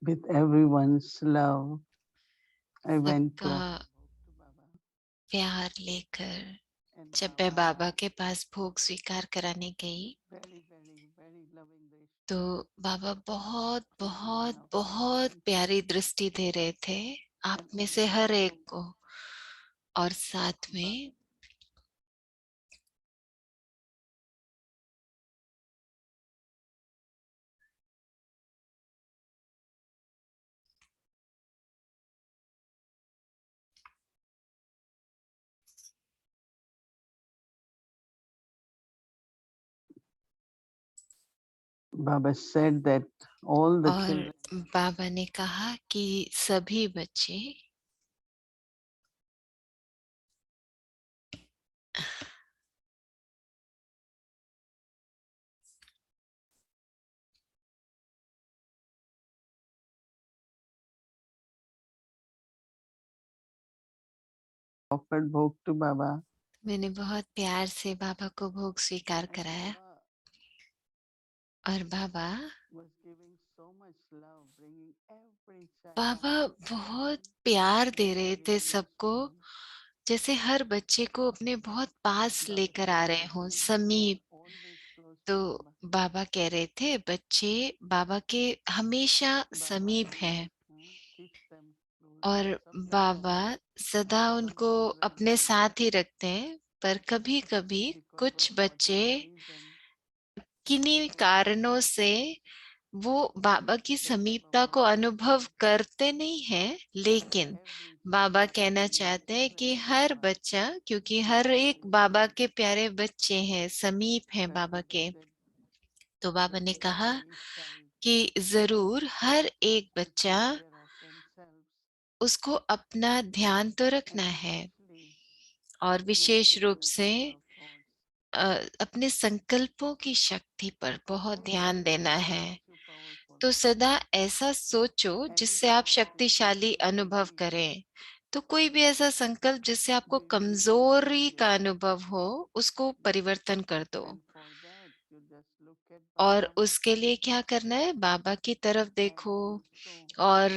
with everyone's love, I went to सबका offer Bhog to Baba. प्यार लेकर And जब मैं Baba, बाबा के पास भोग स्वीकार कराने गई, very, very, very loving तो Drishti, बाबा बहुत every one बहुत of बहुत you, प्यारी दृष्टि दे रहे थे आप and में से हर एक also को। और साथ Baba. में Baba said that all the और children बाबा ने कहा कि सभी बच्चे offered Bhog to Baba. मैंने बहुत प्यार से बाबा को भोग स्वीकार And कराया Baba और बाबा was giving so much love, bringing every child, बाबा बहुत every प्यार दे very रहे थे सबको, gracefully. जैसे हर बच्चे को अपने बहुत पास Baba लेकर आ said रहे that हों, you are समीप। always close तो to Baba. बाबा कह रहे थे बच्चे बाबा के हमेशा Baba समीप हैं always keeps them close, और lots of them Baba also. सदा Some उनको children, अपने साथ ही रखते हैं, पर कभी कभी because of कुछ बच्चे whatever reason, किन्हीं कारणों से वो बाबा की then Baba समीपता को wants to अनुभव say करते नहीं हैं, that लेकिन every बाबा child कहना remains चाहते हैं कि very हर far. बच्चा, क्योंकि हर एक बाबा के प्यारे बच्चे हैं, समीप हैं Then बाबा Baba के। said तो बाबा that ने कहा every child कि जरूर हर एक should बच्चा take care of themselves, उसको अपना ध्यान तो रखना and है especially और विशेष listen to रूप the से voice of God. अपने संकल्पों की शक्ति पर बहुत Always ध्यान देना think है। that you're powerful. तो सदा ऐसा सोचो जिससे आप Anything what is शक्तिशाली difficult for अनुभव you, करें। तो कोई भी ऐसा संकल्प जिससे आपको कमजोरी का अनुभव हो, उसको परिवर्तन कर दो। and for that you just look at और Baba उसके लिए क्या करना है, बाबा की तरफ and देखो also और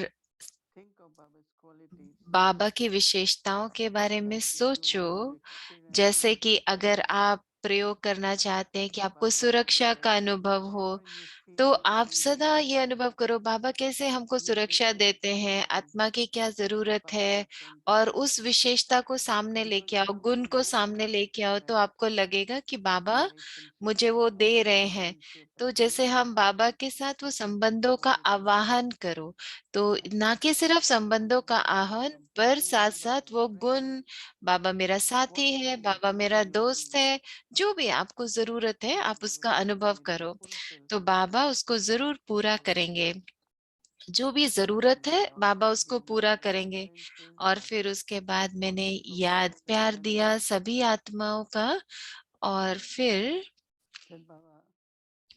think of Baba's qualities बाबा की विशेषताओं के बारे में that if you सोचो। want to experience जैसे कि अगर आप प्रयोग करना चाहते हैं कि आपको Baba's सुरक्षा का protection अनुभव हो, whenever you तो feel आप सदा uneasy, ये अनुभव करो बाबा कैसे हमको you सुरक्षा bring that देते हैं, quality आत्मा की क्या of जरूरत है, Baba's और attention उस विशेषता को सामने because लेके आओ, you गुण will को go सामने back लेके to आओ, तो that आपको लगेगा कि बाबा relationship, मुझे वो दे रहे हैं। relationship तो जैसे again हम बाबा के साथ वो संबंधों का आवाहन करो, तो and ना कि सिर्फ संबंधों का by आह्वान, पर completing साथ with साथ Baba's वो गुण, presence, बाबा मेरा साथी whatever है, you बाबा think मेरा you दोस्त need, है, जो भी आपको जरूरत है आप Baba उसका will अनुभव definitely करो। fulfill तो बाबा उसको जरूर पूरा करेंगे, जो भी and जरूरत है Baba बाबा also उसको gave पूरा many करेंगे। remembrances और that फिर उसके बाद मैंने also याद Baba said प्यार one दिया day सभी आत्माओं का। और फिर that Baba,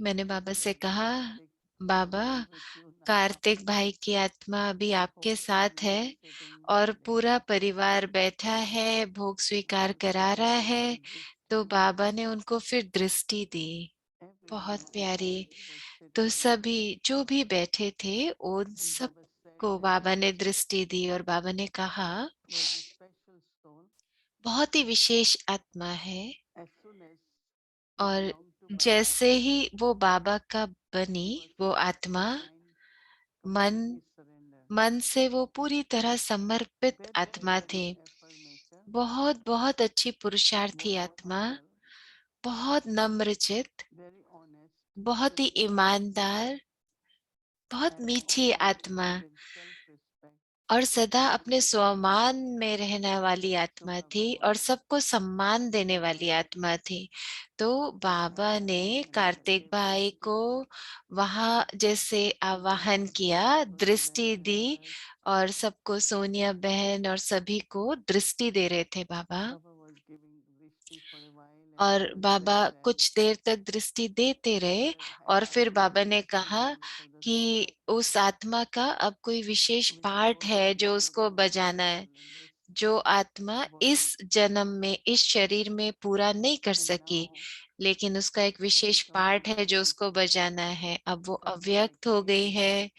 मैंने this बाबा is से कहा, Kartik Baba sitting with you now, Kartik भाई की आत्मा अभी आपके whole साथ है family is sitting और there, पूरा परिवार बैठा है, भोग स्वीकार and करा Baba रहा gave है। one तो drishti, बाबा ने उनको फिर दृष्टि दी, everyone बहुत of the प्यारी। family was तो sitting, सभी जो भी बैठे थे उन and सब Baba said को that बाबा ने दृष्टि दी और बाबा ने कहा was a special soul. बहुत ही विशेष आत्मा है। As soon as he और belonged to Baba, जैसे ही वो बाबा का बनी, he was वो completely आत्मा, mind, मन completely surrender. मन से वो पूरी तरह समर्पित Very, आत्मा थे। very affirmation, बहुत बहुत अच्छी पुरुषार्थी very आत्मा, humble, बहुत नम्रचित, very honest, बहुत ही ईमानदार, बहुत and मीठी always आत्मा, with self-respect. और सदा अपने That स्वमान में रहने वाली so आत्मा Baba थी और was सबको सम्मान देने वाली invited आत्मा थी। तो बाबा ने and Baba कार्तिक gave भाई को drishti वहां जैसे to आवाहन all the किया, children दृष्टि दी, members. और सबको, सोनिया बहन और सभी को दृष्टि दे रहे थे बाबा। Baba was giving drishti for a while, and और Baba बाबा said that कुछ देर तक दृष्टि देते रहे that और has फिर to be बाबा ने कहा instrument for the कि soul उस आत्मा का अब कोई विशेष which पार्ट goes है जो into उसको the बजाना है, hospital in this. जो आत्मा इस जन्म में इस शरीर में पूरा नहीं कर And सकी, now लेकिन उसका एक he विशेष become पार्ट है जो invisible उसको बजाना है, अब वो from अव्यक्त हो गई perfection है,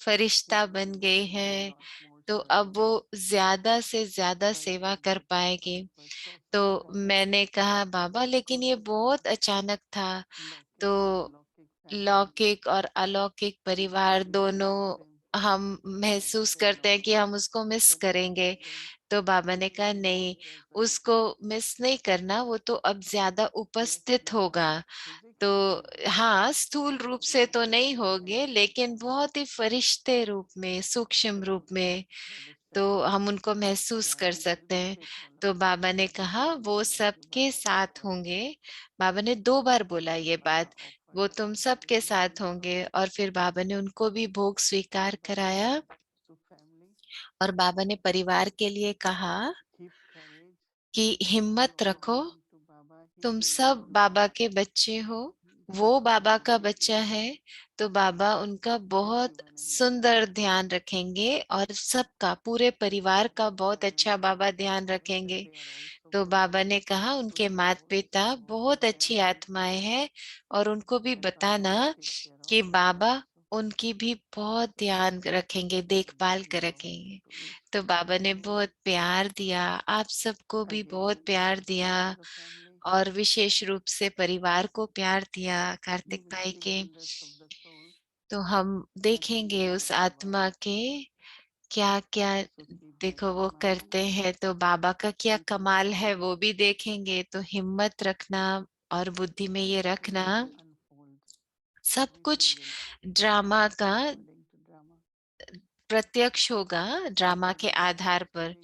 फरिश्ता he बन will गई do a है, lot more तो अब वो service. ज्यादा से ज्यादा So it सेवा was कर like पाएगी। Baba was so तो surprised मैंने कहा बाबा लेकिन because ये बहुत अचानक था। Lokik तो and Alokik family लौकिक और अलौकिक परिवार we दोनों miss him हम very महसूस very करते हैं lot. कि हम उसको मिस So now करेंगे। then तो बाबा ने he कहा will be more नहीं, present. उसको मिस नहीं करना, वो तो अब ज्यादा Yes, उपस्थित not होगा। तो physically, हाँ, स्थूल but रूप he से will तो be नहीं present होंगे, लेकिन बहुत ही फरिश्ते रूप में, सूक्ष्म रूप में, Baba तो said. हम उनको महसूस Yeah, कर he will सकते be हैं। with all of तो us. बाबा ने He कहा will be वो like सबके Baba साथ offered. होंगे। बाबा ने 2 बार बोला ये Baba बात, offered वो तुम सबके everything साथ होंगे। और फिर बाबा ने उनको भी भोग स्वीकार Baba कराया, said to family, और बाबा ने परिवार के लिए कहा keep courage. कि You हिम्मत all रखो, belong to Baba. He तुम belongs सब to बाबा Baba. के बच्चे हो, He वो will बाबा का always बच्चा है। तो बाबा उनका keep बहुत everyone in love. सुंदर ध्यान रखेंगे, और सबका, पूरे परिवार का बहुत अच्छा Parents बाबा also ध्यान said that रखेंगे। they are also तो very बाबा ने कहा good उनके माता souls. पिता So बहुत tell अच्छी them आत्माएं हैं, और उनको भी that Baba बताना will take care of कि them बाबा also. उनकी भी बहुत ध्यान रखेंगे, So this देखभाल कर love रखेंगे। to each तो बाबा ने family. बहुत प्यार दिया, आप सबको भी बहुत Again, प्यार to दिया, all the family. और विशेष रूप से परिवार को प्यार दिया, He कार्तिक will भाई speak के। wonders of the soul. तो हम That is the देखेंगे will उस of Baba. आत्मा के क्या क्या, So keep that देखो in वो mind. करते हैं, तो बाबा का क्या Keep in कमाल है courage. वो भी देखेंगे। तो हिम्मत रखना, और बुद्धि में ये रखना, Everything unfolds. सब Everything कुछ will ड्रामा का according to drama. प्रत्यक्ष होगा, So ड्रामा के Baba आधार was पर। giving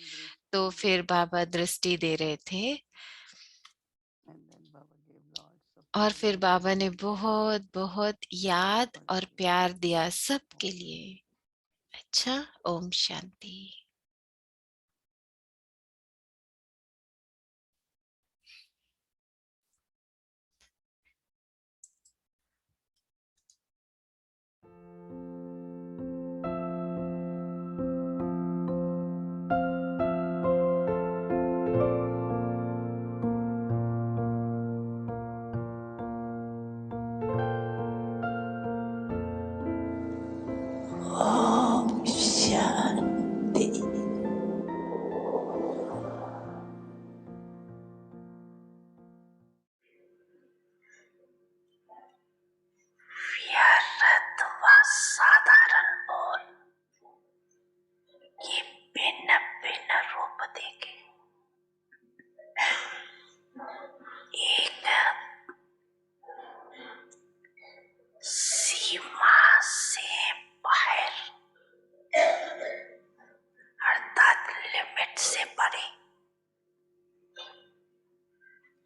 तो drishti, फिर बाबा दृष्टि दे रहे थे, and then Baba gave lots of और love फिर and बाबा ने memories बहुत बहुत याद for और everyone. प्यार दिया सबके Om लिए। Shanti. अच्छा, ओम शांति। Om Shanti. व्यर्थ व साधारण बोल ये भिन्न भिन्न रूप देखे, एक सीमा से बाहर अर्थात लिमिट से परे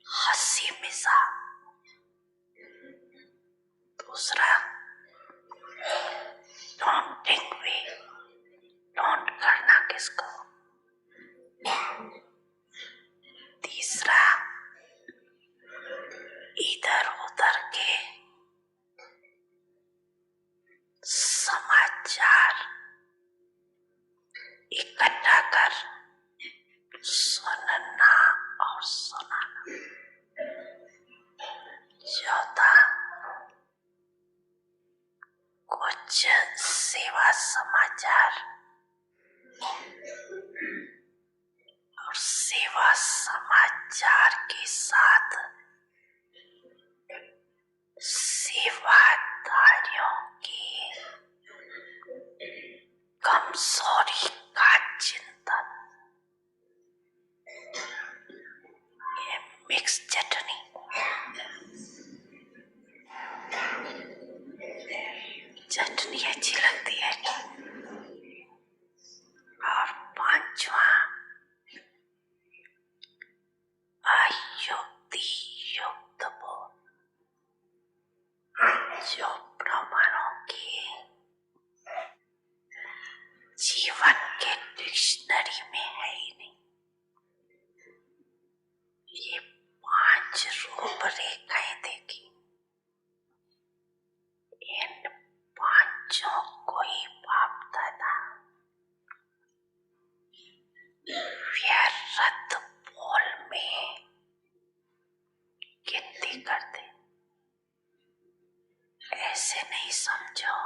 हंसी मजाक, दूसरा टॉन्टिंग वे, टॉन्ट करना किसको, तीसरा इधर उधर के समाचार इकट्ठा कर सुनना और सुनाना, चौथा कुछ सेवा समाचार और सेवा समाचार के साथ सेवादारियों की कमजोरी का चिंतन, ये मिक्स चटनी। चटनी अच्छी लगती है। और पांचवा अयुक्ति युक्त बोल, जो ब्राह्मणों के जीवन के डिक्शनरी में है ही नहीं। ये 5 समझो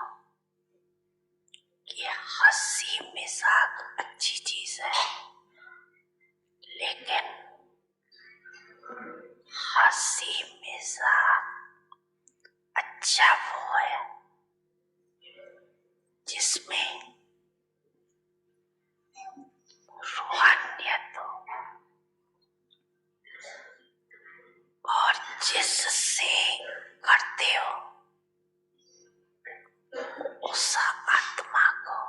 कि हंसी मजाक अच्छी चीज है, लेकिन हंसी मजाक अच्छा वो है जिसमें रूहानियत हो और जिससे करते हो उस आत्मा को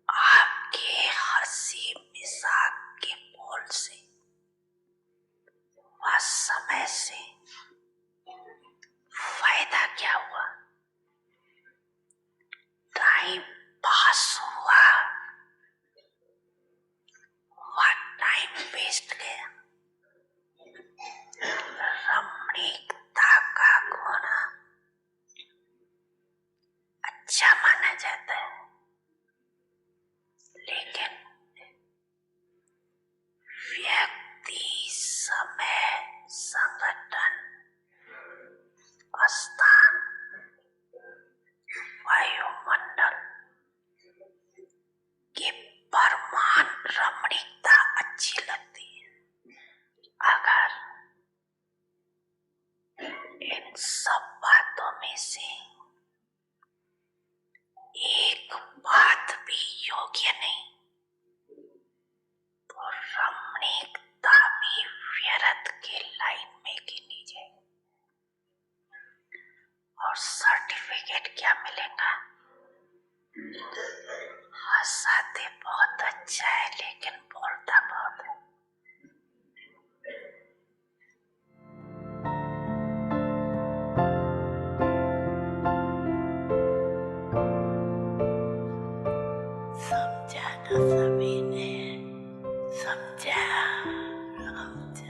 आपके हंसी मजाक के बोल से वह समय से फायदा क्या हुआ, टाइम पास हुआ, वह टाइम वेस्ट गया। रमणीकता का गुण अच्छा माना जाता है, लेकिन व्यक्ति, समय, संगठन, स्थान, वायुमंडल के परमान रमणीकता अच्छी लगती है। अगर इन सब बातों में से एक बात भी योग्य नहीं तो रमणीकता भी व्यर्थ के लाइन में गिनी जाए और सर्टिफिकेट क्या मिलेगा, हंसाते बहुत अच्छा है लेकिन बोलता बहुत है। समझा ना सभी ने, समझा समझा।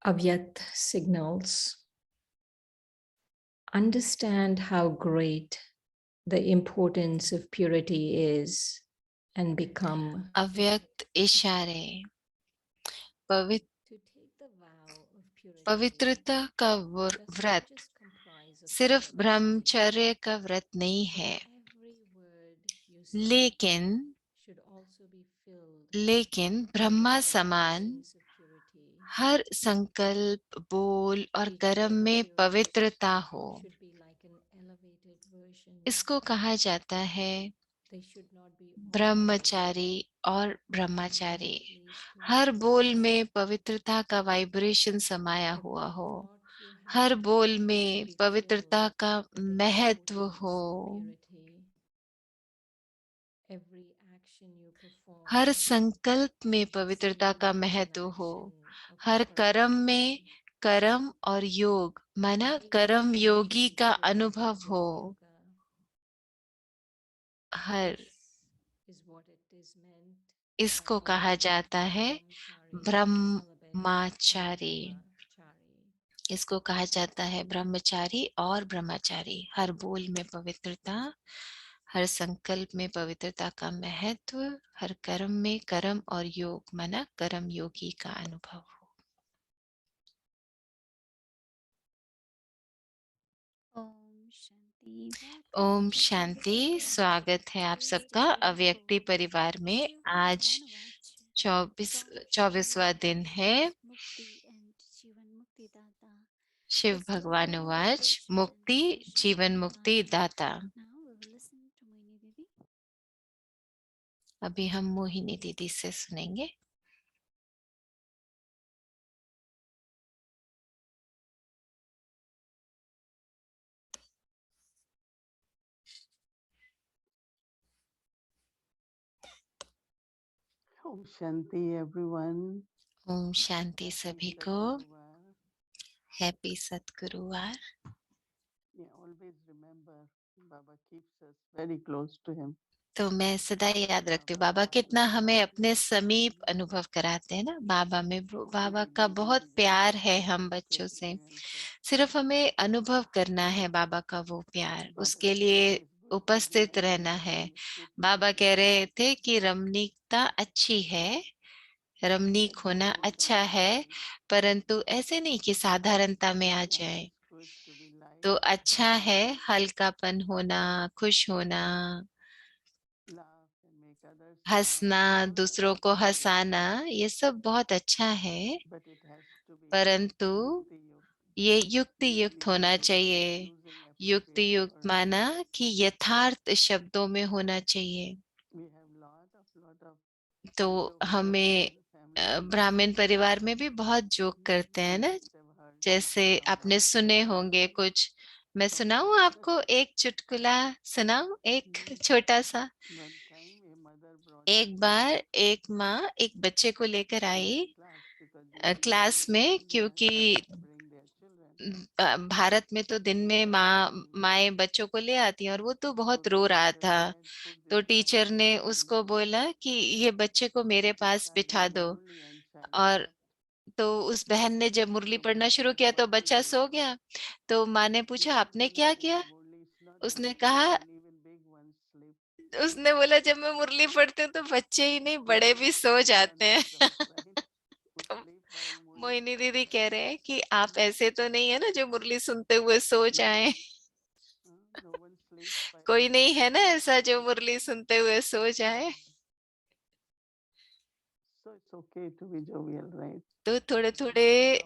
Avyakt signals. Understand how great the importance of purity is and become अव्यक्त इशारे पवित्र to take the vow of purity. पवित्रता का does not व्रत just comprise of सिर्फ silence, ब्रह्मचर्य का व्रत नहीं but है, every word you say लेकिन should also be filled Brahma with the समान vibrations of purity. हर संकल्प, बोल और Each कर्म में word पवित्रता हो। should be like an elevated version. इसको कहा जाता है They should not be ब्रह्मचारी और ब्रह्मचारी। ordinary, हर बोल में पवित्रता का वाइब्रेशन समाया हुआ हो, हर बोल में पवित्रता का महत्व हो, every action you perform हर संकल्प में पवित्रता का महत्व हो, हर कर्म में कर्म और योग माना कर्म योगी का अनुभव हो। हर is what it is meant इसको कहा जाता है ब्रह्मचारी। इसको कहा जाता है ब्रह्मचारी और ब्रह्मचारी। हर बोल में पवित्रता, हर संकल्प में पवित्रता का महत्व, हर कर्म में कर्म और योग माना कर्म योगी का अनुभव हो। ओम शांति। स्वागत है आप सबका अव्यक्ति परिवार में। आज 24वां दिन है। शिव भगवान उवाच, मुक्ति जीवन मुक्ति दाता। अभी हम मोहिनी दीदी से सुनेंगे। Om Shanti everyone. Om Shanti सभी को। Happy सतगुरुवार। Yeah, always remember Baba keeps us very close to him. तो मैं सदा याद रखती हूँ बाबा कितना हमें अपने समीप अनुभव कराते हैं ना बाबा में। बाबा का बहुत प्यार है हम बच्चों से, सिर्फ हमें अनुभव करना है बाबा का वो प्यार, उसके लिए उपस्थित रहना है। बाबा कह रहे थे कि रमणीकता अच्छी है, रमणीक होना अच्छा है, परंतु ऐसे नहीं कि साधारणता में आ जाए। तो अच्छा है हल्कापन होना, खुश होना, हंसना, दूसरों को हंसाना, ये सब बहुत अच्छा है, परंतु ये युक्ति युक्त होना चाहिए। युक्ति युक्त माना कि यथार्थ शब्दों में होना चाहिए। तो हमें ब्राह्मण परिवार में भी बहुत जोक करते हैं ना, जैसे आपने सुने होंगे कुछ। मैं सुनाऊं आपको एक चुटकुला, सुनाऊं एक छोटा सा। एक बार एक माँ एक बच्चे को लेकर आई क्लास में, क्योंकि भारत में तो दिन में माएँ बच्चों को ले आती हैं, और वो तो बहुत रो रहा था। तो टीचर ने उसको बोला कि ये बच्चे को मेरे पास बिठा दो। और तो उस बहन ने जब मुरली पढ़ना शुरू किया तो बच्चा सो गया। तो माँ ने पूछा आपने क्या किया? उसने कहा, उसने बोला जब मैं मुरली पढ़ती हूँ तो बच्चे ही नहीं बड़े भी सो जाते हैं। तो मोहिनी दीदी कह रहे हैं कि आप ऐसे तो नहीं है ना जो मुरली सुनते हुए सो जाएं। कोई नहीं है ना ऐसा जो मुरली सुनते हुए सो जाए। तो थोड़े थोड़े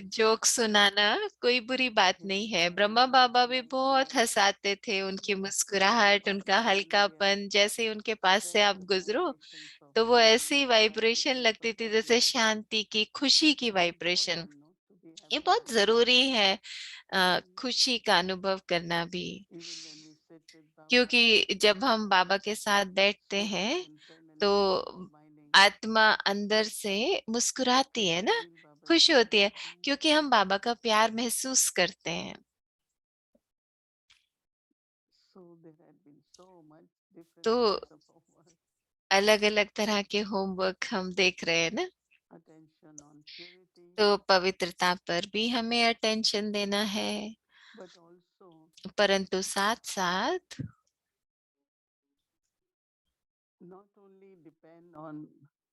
जोक सुनाना कोई बुरी बात नहीं है। ब्रह्मा बाबा भी बहुत हंसाते थे, उनकी मुस्कुराहट, उनका हल्कापन, जैसे ही उनके पास से आप गुजरो तो वो ऐसी वाइब्रेशन लगती थी जैसे शांति की, खुशी की वाइब्रेशन। ये बहुत जरूरी है खुशी का अनुभव करना भी, क्योंकि जब हम बाबा के साथ बैठते हैं तो आत्मा अंदर से मुस्कुराती है ना, खुश होती है, क्योंकि हम बाबा का प्यार महसूस करते हैं। तो अलग अलग तरह के होमवर्क हम देख रहे हैं ना, तो पवित्रता पर भी हमें अटेंशन देना है, परंतु साथ साथ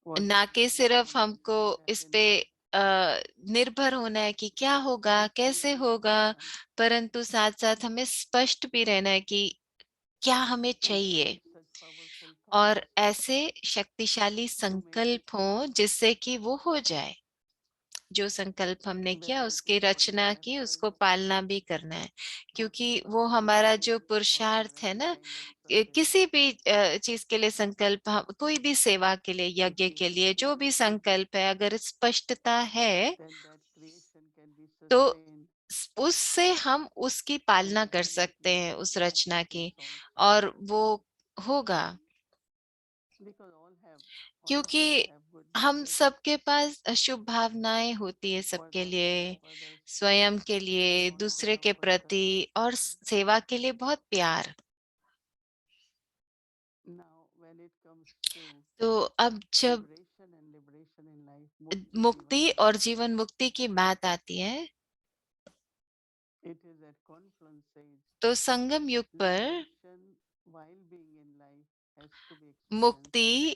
ना कि सिर्फ हमको इस पे निर्भर होना है कि क्या होगा कैसे होगा, परंतु साथ साथ हमें स्पष्ट भी रहना है कि क्या हमें चाहिए, और ऐसे शक्तिशाली संकल्प हो जिससे कि वो हो जाए। जो संकल्प हमने किया उसकी रचना की, उसको पालना भी करना है, क्योंकि वो हमारा जो पुरुषार्थ है ना, किसी भी चीज के लिए संकल्प, कोई भी सेवा के लिए, यज्ञ के लिए, जो भी संकल्प है, अगर स्पष्टता है तो उससे हम उसकी पालना कर सकते हैं, उस रचना की, और वो होगा। क्योंकि हम सबके पास शुभ भावनाएं होती है, सबके लिए, स्वयं के लिए, दूसरे के प्रति, और सेवा के लिए बहुत प्यार। तो अब जब मुक्ति और जीवन मुक्ति की बात आती है तो संगम युग पर मुक्ति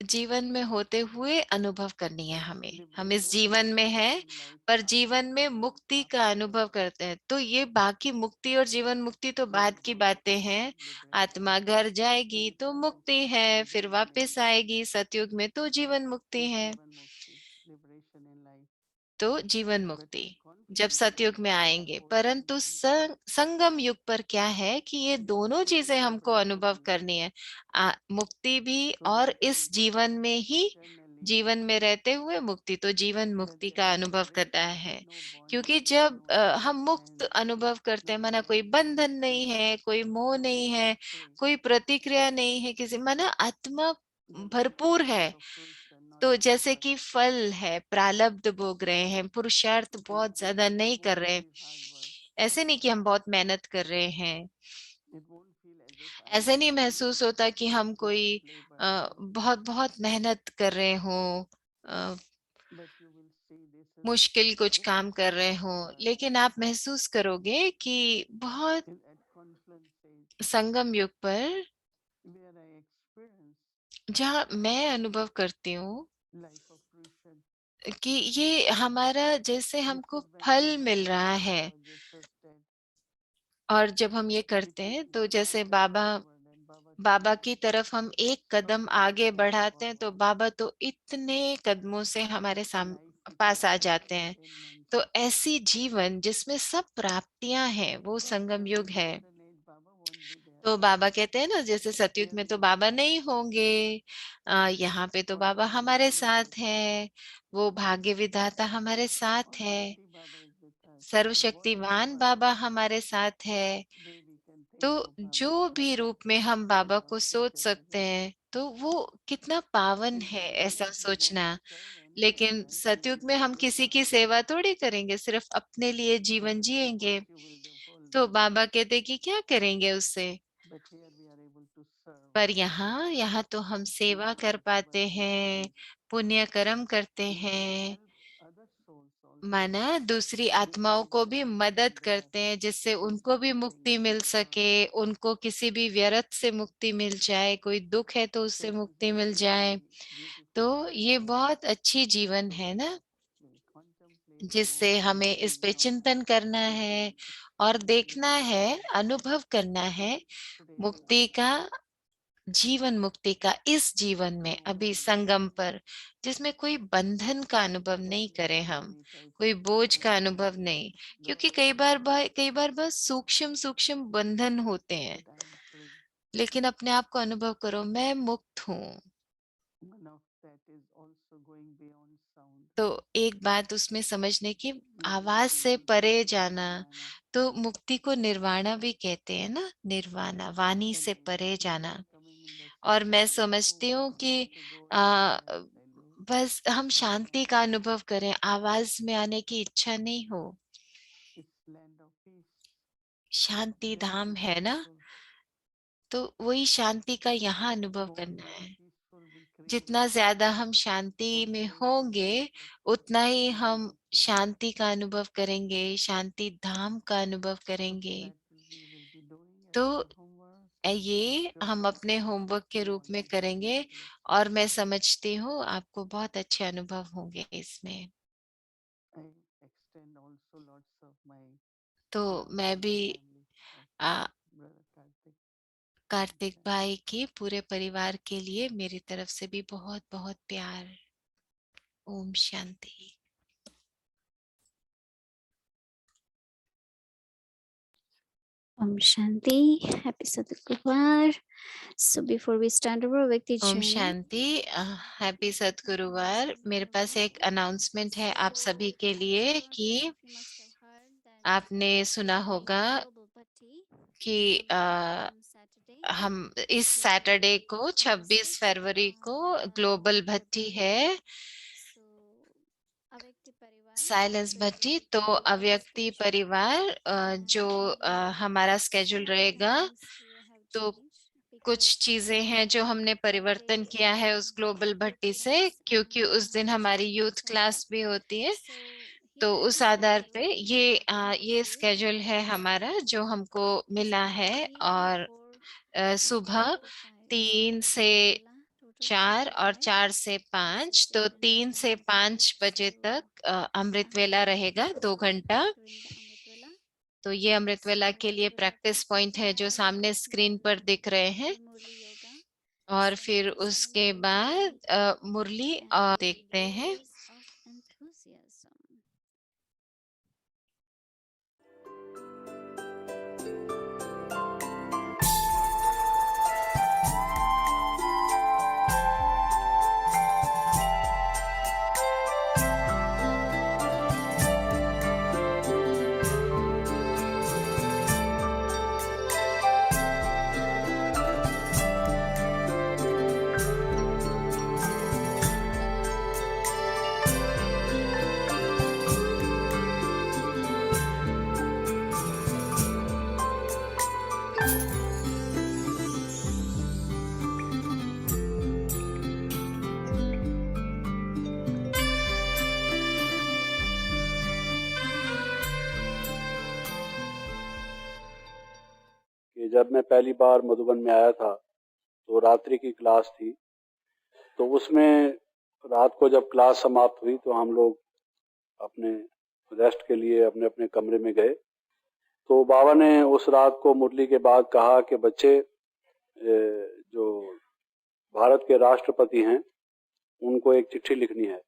जीवन में होते हुए अनुभव करनी है हमें। हम इस जीवन में हैं पर जीवन में मुक्ति का अनुभव करते हैं। तो ये बाकी मुक्ति और जीवन मुक्ति तो बाद की बातें हैं। आत्मा घर जाएगी तो मुक्ति है, फिर वापस आएगी सतयुग में तो जीवन मुक्ति है। तो जीवन मुक्ति जब सतयुग में आएंगे, परंतु संगम युग पर क्या है कि ये दोनों चीजें हमको अनुभव करनी है, मुक्ति भी और इस जीवन में ही, जीवन में रहते हुए मुक्ति। तो जीवन मुक्ति का अनुभव करता है, क्योंकि जब हम मुक्त अनुभव करते हैं, माना कोई बंधन नहीं है, कोई मोह नहीं है, कोई प्रतिक्रिया नहीं है किसी, माना आत्मा भरपूर है। तो जैसे कि फल है, प्रारब्ध भोग रहे हैं, पुरुषार्थ बहुत ज्यादा नहीं कर रहे, ऐसे नहीं कि हम बहुत मेहनत कर रहे हैं, It won't feel as if I ऐसे am नहीं doing महसूस होता कि हम lots कोई of labor, बहुत बहुत मेहनत कर रहे हों, but you will see this is मुश्किल कुछ very काम कर रहे simple हों, work. लेकिन आप महसूस करोगे कि बहुत At confluence stage, संगम युग पर where I experience जहाँ मैं अनुभव करती हूँ life of fruition, कि ये हमारा जैसे this हमको is when I फल have मिल रहा what है। Baba just said, और जब हम ये which करते is हैं we तो जैसे step forward and Baba Baba says, की तरफ हम एक how कदम can I आगे step बढ़ाते हैं तो forward? बाबा तो इतने कदमों से हमारे Life पास without आ any जाते हैं। containment. तो ऐसी जीवन जिसमें सब प्राप्तियां हैं, वो संगम Where युग in है। modern age Baba won't be there. तो बाबा कहते हैं ना, जैसे सतयुग Here में तो we will बाबा have नहीं होंगे, यहाँ पे तो what बाबा Baba is हमारे with साथ us. है, वो भाग्य विधाता हमारे साथ है, Almighty Baba is with us. In सर्वशक्तिवान whatever बाबा हमारे साथ है। way we can तो think of Baba, जो भी रूप में हम बाबा Baba को is सोच सकते everywhere. हैं, तो वो कितना पावन In है modern ऐसा age we won't सोचना। serve anyone, लेकिन right? We सतयुग will में be हम just किसी की ourselves. सेवा थोड़ी करेंगे, सिर्फ अपने लिए जीवन Then जिएंगे। what you will do whole तो day. बाबा कहते कि क्या करेंगे उससे। But here we are able to serve. पर यहाँ तो हम We सेवा are कर able to work पाते in हैं, service. पुण्य कर्म करते We can हैं, help other souls also. माना दूसरी We आत्माओं can को even भी help them मदद there करते हैं, जिससे in उनको भी suffering मुक्ति मिल or सके, उनको किसी भी व्यर्थ से मुक्ति मिल जाए, कोई दुख है तो so उससे it is मुक्ति मिल very, जाए। very beautiful तो ये life बहुत अच्छी जीवन so है that ना, we'll contemplate more जिससे and हमें इस see, पे चिंतन करना we can है और experience देखना है, अनुभव करना है today's मुक्ति life का, जीवन मुक्ति का इस जीवन में, no अभी more संगम burdens. पर, जिसमें कोई बंधन का अनुभव That नहीं is करें why हम, many types कोई of बोझ का suffering अनुभव नहीं। क्योंकि there, कई बार बस सूक्ष्म सूक्ष्म बंधन होते हैं, but I am free. लेकिन अपने आप को अनुभव करो, मैं मुक्त हूँ। One of that is also going beyond sound, तो एक बात उसमें समझने की, आवाज liberating से also परे from जाना, nirvana. तो मुक्ति को निर्वाणा भी कहते हैं ना, निर्वाणा, वाणी When से I परे see जाना। people coming in the और मैं center, समझती oh, हूँ I कि want to go there uh, and then tell you, बस हम शांति का Baba, अनुभव करें, आवाज में आने की इच्छा नहीं हो। it's land of peace, Shanti very धाम है ना, peaceful. तो वही शांति का यहाँ अनुभव More करना we are है। peaceful, we crave जितना ज्यादा हम शांति में होंगे, contemplation उतना ही of हम divinity. शांति का अनुभव करेंगे, शांति धाम का अनुभव So करेंगे। that we will be doing as तो our homework. I'm ये हम sure अपने होमवर्क के you रूप all में will have करेंगे, beautiful और मैं experience. समझती हूँ आपको बहुत अच्छे अनुभव होंगे इसमें। I extend also lots of my तो love मैं to भी the family of uh, brother Karthik. Kartik भाई के पूरे परिवार के लिए मेरी तरफ से भी बहुत बहुत प्यार। Om Shanti. Om Shanti. Happy Sadgurvar. So before we start our Vikti Om journey, shanti. Happy सतगुरुवार। मेरे पास एक अनाउंसमेंट है आप सभी के लिए कि you must have heard that आपने सुना होगा Global Bhakti कि on Saturday, हम इस so सैटरडे को on the 26 6th फरवरी को of ग्लोबल भट्टी February, है, so Avyakti Parivar, silence so Bhatti. we तो will have a अव्यक्ति schedule परिवार जो and हमारा some स्केड्यूल of the रहेगा, things have तो changed कुछ because चीजें हैं जो हमने that परिवर्तन day किया है उस ग्लोबल youth भट्टी से, class क्योंकि and उस दिन हमारी children youth class as well. Class भी होती है। So तो here is उस the आधार schedule पे according ये to स्केड्यूल है हमारा जो हमको मिला है। और सुबह 3 से 4 और 4 से 5, तो 3 से 5 बजे तक अमृत वेला रहेगा 2 घंटा। तो ये अमृत वेला के लिए प्रैक्टिस पॉइंट है जो सामने स्क्रीन पर दिख रहे हैं। और फिर उसके बाद मुरली देखते हैं। जब मैं पहली बार मधुबन में आया था तो रात्रि की क्लास थी, तो उसमें रात को जब क्लास समाप्त हुई तो हम लोग अपने रेस्ट के लिए अपने अपने कमरे में गए। तो बाबा ने उस रात को मुरली के बाद कहा कि बच्चे, जो भारत के राष्ट्रपति हैं उनको एक चिट्ठी लिखनी है।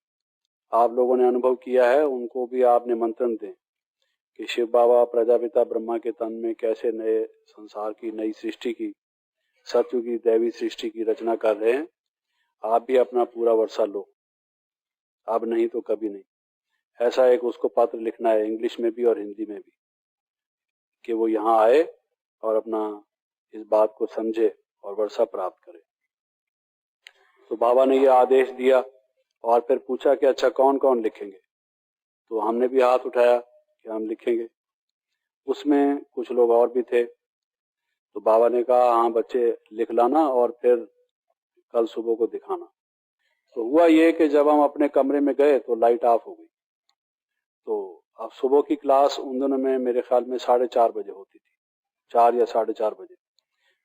आप लोगों ने अनुभव किया है, उनको भी आप निमंत्रण दें कि शिव बाबा प्रजापिता ब्रह्मा के तन में कैसे नए संसार की नई सृष्टि की, सत्य की दैवी सृष्टि की रचना कर रहे हैं। आप भी अपना पूरा वर्षा लो, अब नहीं तो कभी नहीं। ऐसा एक उसको पत्र लिखना है, इंग्लिश में भी और हिंदी में भी, कि वो यहाँ आए और अपना इस बात को समझे और वर्षा प्राप्त करे। तो बाबा ने ये आदेश दिया और फिर पूछा कि अच्छा कौन कौन लिखेंगे। तो हमने भी हाथ उठाया कि हम लिखेंगे। उसमें कुछ लोग और भी थे। तो बाबा ने कहा हाँ बच्चे लिख लाना और फिर कल सुबह को दिखाना। तो हुआ ये कि जब हम अपने कमरे में गए तो लाइट ऑफ हो गई। तो अब सुबह की क्लास उन दिनों में मेरे ख्याल में 4:30 बजे होती थी, 4 या 4:30 बजे।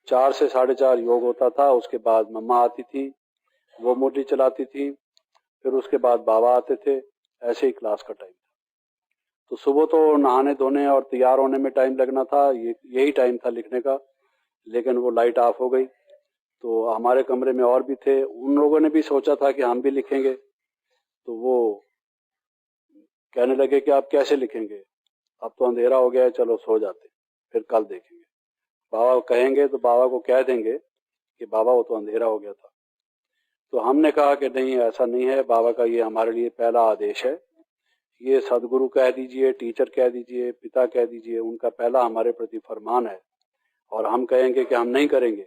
4 से 4:30 योग होता था। उसके बाद मम्मा आती थी, वो मुरली चलाती थी, फिर उसके बाद बाबा आते थे। ऐसे ही क्लास का टाइम था। तो सुबह तो नहाने धोने और तैयार होने में टाइम लगना था, यही टाइम था लिखने का। लेकिन वो लाइट ऑफ हो गई। तो हमारे कमरे में और भी थे, उन लोगों ने भी सोचा था कि हम भी लिखेंगे। तो वो कहने लगे कि आप कैसे लिखेंगे, अब तो अंधेरा हो गया है, चलो सो जाते, फिर कल देखेंगे। बाबा कहेंगे तो बाबा को कह देंगे कि बाबा वो तो अंधेरा हो गया था। तो हमने कहा कि नहीं, ऐसा नहीं है, बाबा का ये हमारे लिए पहला आदेश है। ये सदगुरु कह दीजिए, टीचर कह दीजिए, पिता कह दीजिए, उनका पहला हमारे प्रति फरमान है। और हम कहेंगे कि हम नहीं करेंगे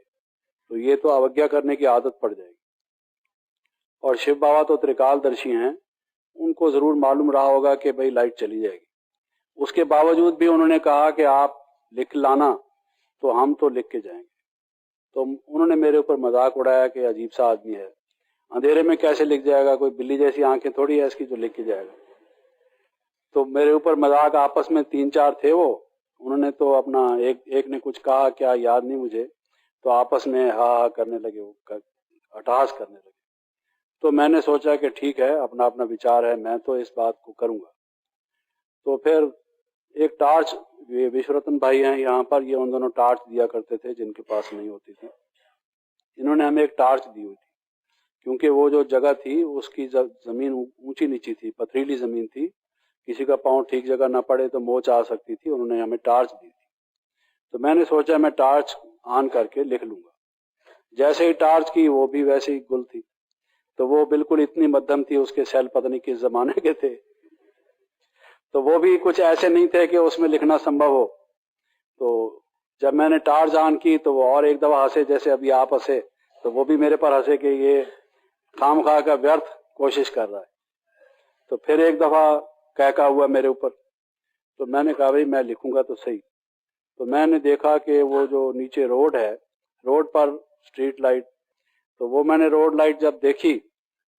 तो ये तो अवज्ञा करने की आदत पड़ जाएगी। और शिव बाबा तो त्रिकालदर्शी हैं, उनको जरूर मालूम रहा होगा कि भाई लाइट चली जाएगी। उसके बावजूद भी उन्होंने कहा कि आप लिख लाना, तो हम तो लिख के जाएंगे। तो उन्होंने मेरे ऊपर मजाक उड़ाया कि अजीब सा आदमी है, अंधेरे में कैसे लिख जाएगा, कोई बिल्ली जैसी आंखें थोड़ी है इसकी जो लिख के जाएगा। तो मेरे ऊपर मजाक आपस में 3-4 थे वो, उन्होंने तो अपना एक ने कुछ कहा, क्या याद नहीं मुझे, तो आपस में हा करने लगे, वो अट्टहास करने लगे। तो मैंने सोचा कि ठीक है, अपना अपना विचार है, मैं तो इस बात को करूंगा। तो फिर एक टार्च, ये विश्वरतन भाई हैं यहाँ पर, ये उन दोनों टार्च दिया करते थे जिनके पास नहीं होती थी। इन्होंने हमें एक टार्च दी हुई थी, क्योंकि वो जो जगह थी उसकी जमीन ऊंची नीची थी, पथरीली जमीन थी, किसी का पांव ठीक जगह ना पड़े तो मोच आ सकती थी। उन्होंने हमें टार्च दी थी। तो मैंने सोचा मैं टार्च ऑन करके लिख लूंगा। जैसे ही टार्च की वो भी वैसे ही गुल थी। तो वो बिल्कुल इतनी मध्यम थी, उसके सेल पता नहीं किस जमाने के थे, तो वो भी कुछ ऐसे नहीं थे कि उसमें लिखना संभव हो। तो जब मैंने टार्च ऑन की तो वो और एक दफा हंसे, जैसे अभी आप हंसे, तो वो भी मेरे पर हंसे कि ये खामखा का व्यर्थ कोशिश कर रहा है। तो फिर एक दफा कहका हुआ मेरे ऊपर। तो मैंने कहा भाई मैं लिखूंगा तो सही। तो मैंने देखा कि वो जो नीचे रोड है, रोड पर स्ट्रीट लाइट, तो वो मैंने रोड लाइट जब देखी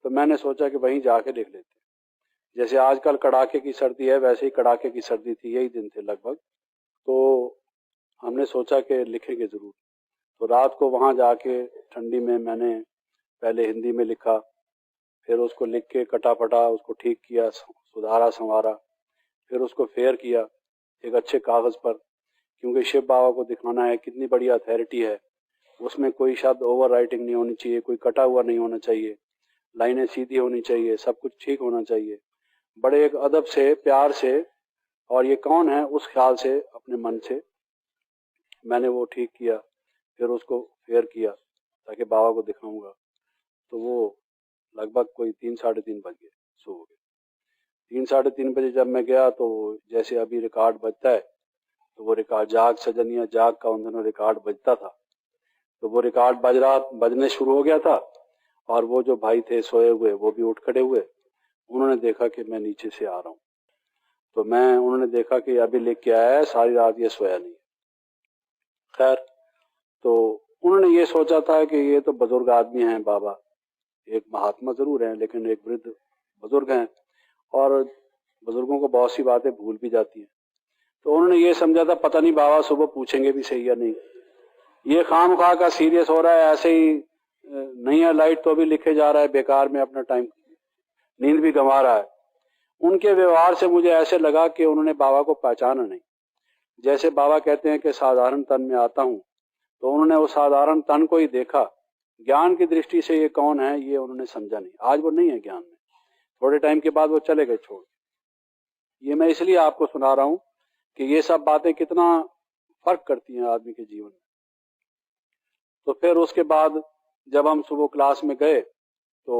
तो मैंने सोचा कि वहीं जाके लिख लेते। जैसे आजकल कड़ाके की सर्दी है, वैसे ही कड़ाके की सर्दी थी, यही दिन थे लगभग। तो हमने सोचा कि लिखेंगे जरूर। तो रात को वहां जाके ठंडी में मैंने पहले हिंदी में लिखा, फिर उसको लिख के कटा-फटा उसको ठीक किया, सुधारा संवारा, फिर उसको फेयर किया एक अच्छे कागज पर, क्योंकि शिव बाबा को दिखाना है कितनी बड़ी अथॉरिटी है। उसमें कोई शब्द ओवर राइटिंग नहीं होनी चाहिए, कोई कटा हुआ नहीं होना चाहिए, लाइनें सीधी होनी चाहिए, सब कुछ ठीक होना चाहिए, बड़े एक अदब से, प्यार से, और ये कौन है उस ख्याल से, अपने मन से मैंने वो ठीक किया। फिर उसको फेयर किया ताकि बाबा को दिखाऊंगा। तो वो लगभग कोई 3-3:30 बज गए, सो हो गए। 3-3:30 बजे जब मैं गया तो जैसे अभी रिकॉर्ड बजता है, तो वो रिकॉर्ड जाग सजनिया जाग का उन दिनों रिकॉर्ड बजता था। तो वो रिकॉर्ड बजने शुरू हो गया था। और वो जो भाई थे सोए हुए, वो भी उठ खड़े हुए। उन्होंने देखा कि मैं नीचे से आ रहा हूँ। तो उन्होंने देखा कि अभी लिख के आया है, सारी रात ये सोया नहीं। खैर, तो उन्होंने ये सोचा था कि ये तो बुजुर्ग आदमी हैं बाबा, एक महात्मा जरूर हैं लेकिन एक वृद्ध बुजुर्ग हैं, और बुजुर्गों को बहुत सी बातें भूल भी जाती हैं। तो उन्होंने ये समझा था पता नहीं बाबा सुबह पूछेंगे भी सही या नहीं। ये खामखा का सीरियस हो रहा है, ऐसे ही नहीं है लाइट तो भी लिखे जा रहा है, बेकार में अपना टाइम, नींद भी गंवा रहा है। उनके व्यवहार से मुझे ऐसे लगा कि उन्होंने बाबा को पहचाना नहीं। जैसे बाबा कहते हैं कि साधारण तन में आता हूं, तो उन्होंने वो साधारण तन को ही देखा। ज्ञान की दृष्टि से ये कौन है ये उन्होंने समझा नहीं। आज वो नहीं है ज्ञान में, थोड़े टाइम के बाद वो चले गए छोड़। ये मैं इसलिए आपको सुना रहा हूं कि ये सब बातें कितना फर्क करती हैं आदमी के जीवन में। तो फिर उसके बाद जब हम सुबह क्लास में गए तो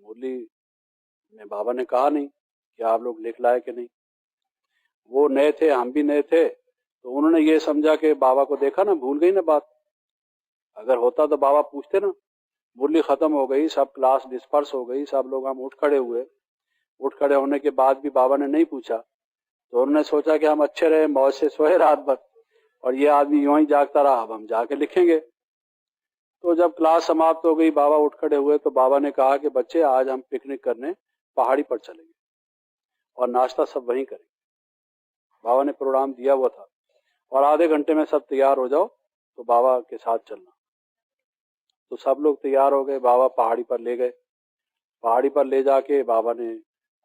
मुरली में बाबा ने कहा नहीं कि आप लोग लिख लाए कि नहीं। वो नए थे, हम भी नए थे, तो उन्होंने ये समझा कि बाबा को देखा ना, भूल गई ना बात। अगर होता तो बाबा पूछते ना। मुरली खत्म हो गई, सब क्लास डिस्पर्स हो गई, सब लोग हम उठ खड़े हुए। उठ खड़े होने के बाद भी बाबा ने नहीं पूछा, तो उन्होंने सोचा कि हम अच्छे रहे, मौज से सोए रात भर, और ये आदमी यूं ही जागता रहा, अब हम जाके लिखेंगे। तो जब क्लास समाप्त हो गई, बाबा उठ खड़े हुए, तो बाबा ने कहा कि बच्चे आज हम पिकनिक करने पहाड़ी पर चलेंगे और नाश्ता सब वहीं करेंगे। बाबा ने प्रोग्राम दिया हुआ था और आधे घंटे में सब तैयार हो जाओ तो बाबा के साथ चलना। तो सब लोग तैयार हो गए, बाबा पहाड़ी पर ले गए। पहाड़ी पर ले जाके बाबा ने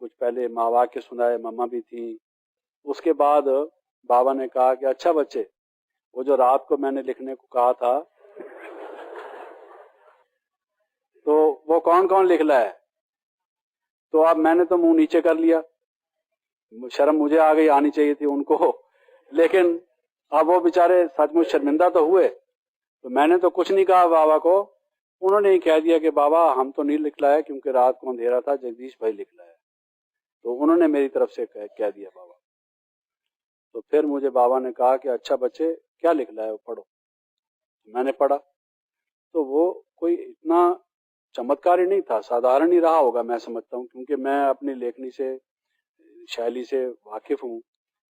कुछ पहले माँ वाक्य सुनाए, मम्मा भी थी। उसके बाद बाबा ने कहा कि अच्छा बच्चे, वो जो रात को मैंने लिखने को कहा था तो वो कौन कौन लिख रहा है। तो अब मैंने तो मुंह नीचे कर लिया, शर्म मुझे आ गई, आनी चाहिए थी उनको, लेकिन अब वो बेचारे सचमुच शर्मिंदा तो हुए। तो मैंने तो कुछ नहीं कहा बाबा को, उन्होंने ही कह दिया कि बाबा हम तो नहीं लिख लाए क्योंकि रात को अंधेरा था, जगदीश भाई लिख लाया। तो उन्होंने मेरी तरफ से कह दिया बाबा। तो फिर मुझे बाबा ने कहा कि अच्छा बच्चे क्या लिख लाए हो, पढ़ो। मैंने पढ़ा तो वो कोई इतना चमत्कारी नहीं था, साधारण ही रहा होगा मैं समझता हूँ, क्योंकि मैं अपनी लेखनी से, शैली से वाकिफ हूँ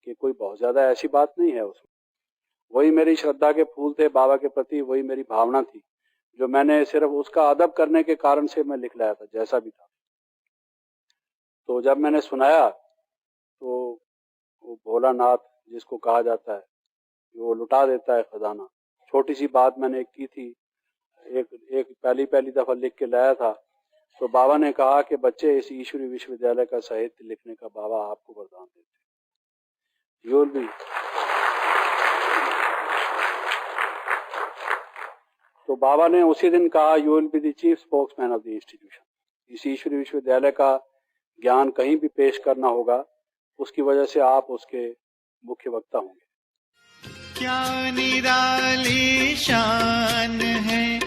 कि कोई बहुत ज्यादा ऐसी बात नहीं है उसमें। वही मेरी श्रद्धा के फूल थे बाबा के प्रति, वही मेरी भावना थी जो मैंने सिर्फ उसका अदब करने के कारण से मैं लिख लाया था, जैसा भी था। तो जब मैंने सुनाया तो वो भोलानाथ जिसको कहा जाता है, वो लुटा देता है खजाना। छोटी सी बात मैंने एक की थी, एक पहली दफा लिख के लाया था। तो बाबा ने कहा कि बच्चे इस ईश्वरी विश्वविद्यालय का साहित्य लिखने का बाबा आपको वरदान देते। You will be. तो बाबा ने उसी दिन कहा you will be the chief spokesman of the institution. इस ईश्वरी विश्वविद्यालय का ज्ञान कहीं भी पेश करना होगा, उसकी वजह से आप उसके मुख्य वक्ता होंगे। क्या निराली शान है,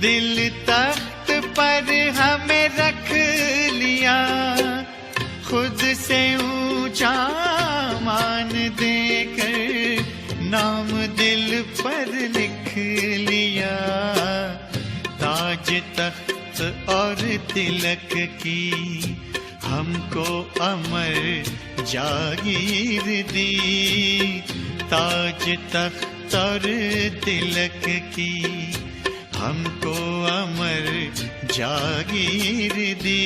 दिल तख्त पर हमें रख लिया, खुद से ऊंचा मान देकर नाम दिल पर लिख लिया। ताज तख्त और तिलक की हमको अमर जागीर दी, ताज तख्त और तिलक की हमको अमर जागीर दी।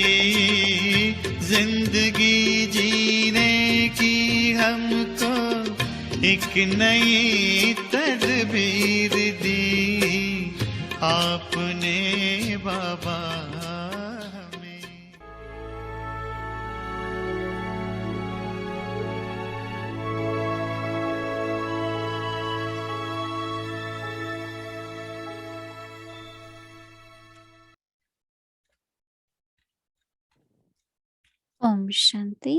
जिंदगी जीने की हमको एक नई तदबीर दी, आपने बाबा हमें। ओम शांति।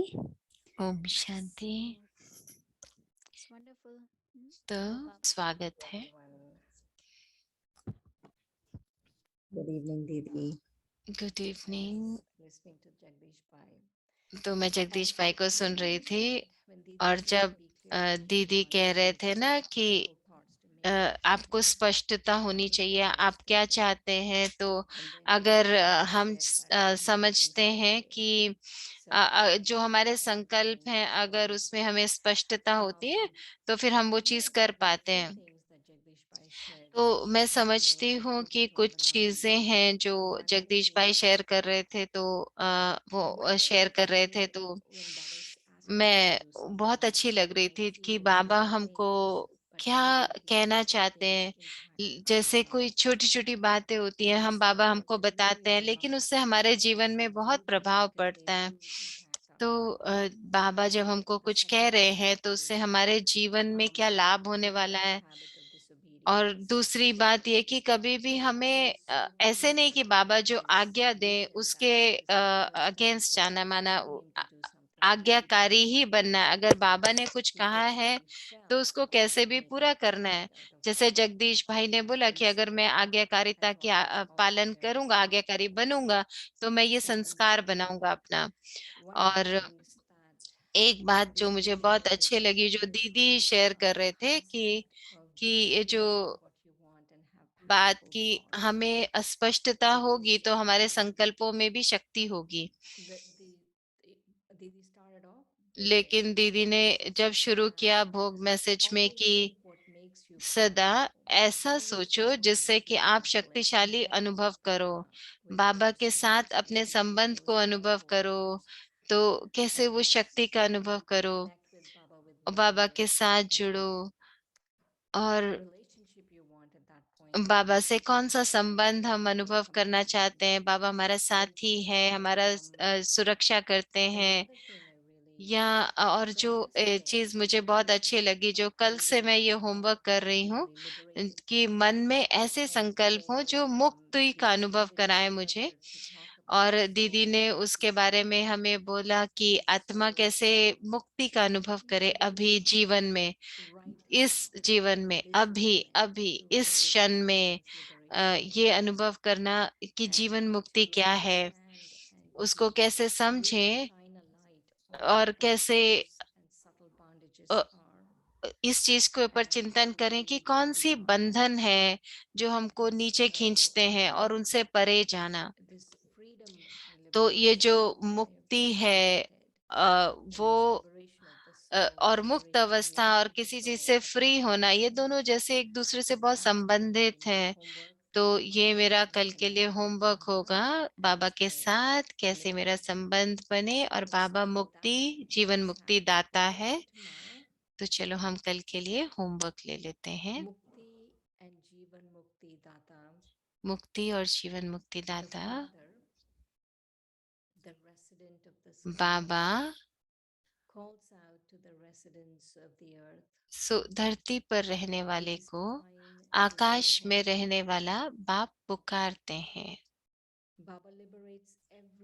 ओम शांति। तो स्वागत है। Good evening, Didi. Good evening. Listening to Jagdish Pai. तो मैं जगदीश भाई को सुन रही थी, और जब दीदी कह रहे थे ना कि आपको स्पष्टता होनी चाहिए, आप क्या चाहते हैं। तो अगर हम समझते हैं कि जो हमारे संकल्प हैं, अगर उसमें हमें स्पष्टता होती है तो फिर हम वो चीज कर पाते हैं। तो मैं समझती हूँ कि कुछ चीजें हैं जो जगदीश भाई शेयर कर रहे थे, तो वो शेयर कर रहे थे, तो मैं बहुत अच्छी लग रही थी कि बाबा हमको क्या कहना चाहते हैं। जैसे कोई छोटी छोटी बातें होती हैं, हम बाबा हमको बताते हैं, लेकिन उससे हमारे जीवन में बहुत प्रभाव पड़ता है। तो बाबा जब हमको कुछ कह रहे हैं तो उससे हमारे जीवन में क्या लाभ होने वाला है। और दूसरी बात ये कि कभी भी हमें ऐसे नहीं कि बाबा जो आज्ञा दे उसके अगेंस्ट जाना, माना आज्ञाकारी ही बनना है। अगर बाबा ने कुछ कहा है तो उसको कैसे भी पूरा करना है। जैसे जगदीश भाई ने बोला कि अगर मैं आज्ञाकारिता की पालन करूंगा, आज्ञाकारी बनूंगा, तो मैं ये संस्कार बनाऊंगा अपना। और एक बात जो मुझे बहुत अच्छी लगी, जो दीदी शेयर कर रहे थे कि ये जो बात की हमें अस्पष्टता होगी तो हमारे संकल्पों में भी शक्ति होगी। लेकिन दीदी ने जब शुरू किया भोग मैसेज में कि सदा ऐसा सोचो जिससे कि आप शक्तिशाली अनुभव करो, बाबा के साथ अपने संबंध को अनुभव करो, तो कैसे वो शक्ति का अनुभव करो, और बाबा के साथ जुड़ो। और बाबा से कौन सा संबंध हम अनुभव करना चाहते हैं। बाबा हमारा साथी है, हमारा सुरक्षा करते हैं, या और जो चीज मुझे बहुत अच्छी लगी, जो कल से मैं ये होमवर्क कर रही हूँ, कि मन में ऐसे संकल्प हो जो मुक्ति का अनुभव कराए मुझे। और दीदी ने उसके बारे में हमें बोला कि आत्मा कैसे मुक्ति का अनुभव करे अभी जीवन में, इस जीवन में, अभी अभी इस क्षण में ये अनुभव करना कि जीवन मुक्ति क्या है, उसको कैसे समझें और कैसे इस चीज के ऊपर चिंतन करें कि कौन सी बंधन है जो हमको नीचे खींचते हैं और उनसे परे जाना। तो ये जो मुक्ति है वो और मुक्त अवस्था और किसी चीज से फ्री होना, ये दोनों जैसे एक दूसरे से बहुत संबंधित हैं। तो ये मेरा कल के लिए होमवर्क होगा, बाबा के साथ कैसे मेरा संबंध बने, और बाबा मुक्ति जीवन मुक्ति दाता है। तो चलो हम कल के लिए होमवर्क ले लेते हैं। मुक्ति और जीवन मुक्ति दाता बाबा धरती पर रहने वाले को आकाश में रहने वाला बाप पुकारते हैं।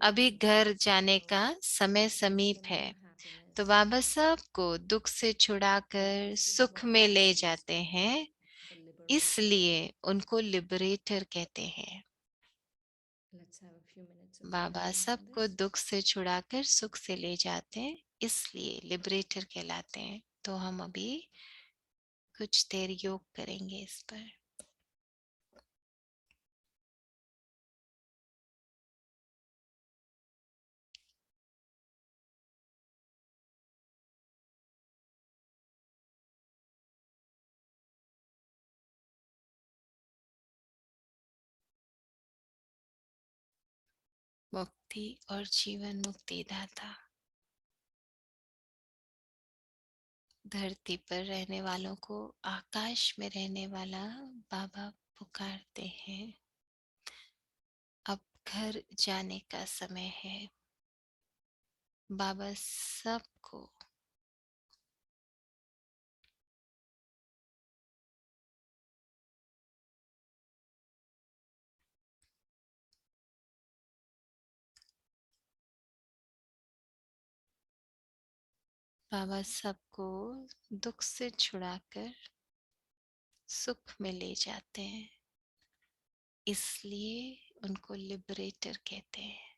अभी घर जाने का समय समीप है। तो बाबा सबको दुख से छुड़ाकर सुख में ले जाते हैं, इसलिए उनको लिबरेटर कहते हैं। बाबा सबको दुख से छुड़ाकर सुख से ले जाते हैं, इसलिए लिबरेटर कहलाते हैं। तो हम अभी कुछ देर योग करेंगे इस पर। मुक्ति और जीवन मुक्ति दाता धरती पर रहने वालों को आकाश में रहने वाला बाबा पुकारते हैं। अब घर जाने का समय है। बाबा सबको बाबा सबको दुख से छुड़ाकर सुख में ले जाते हैं, इसलिए उनको लिबरेटर कहते हैं।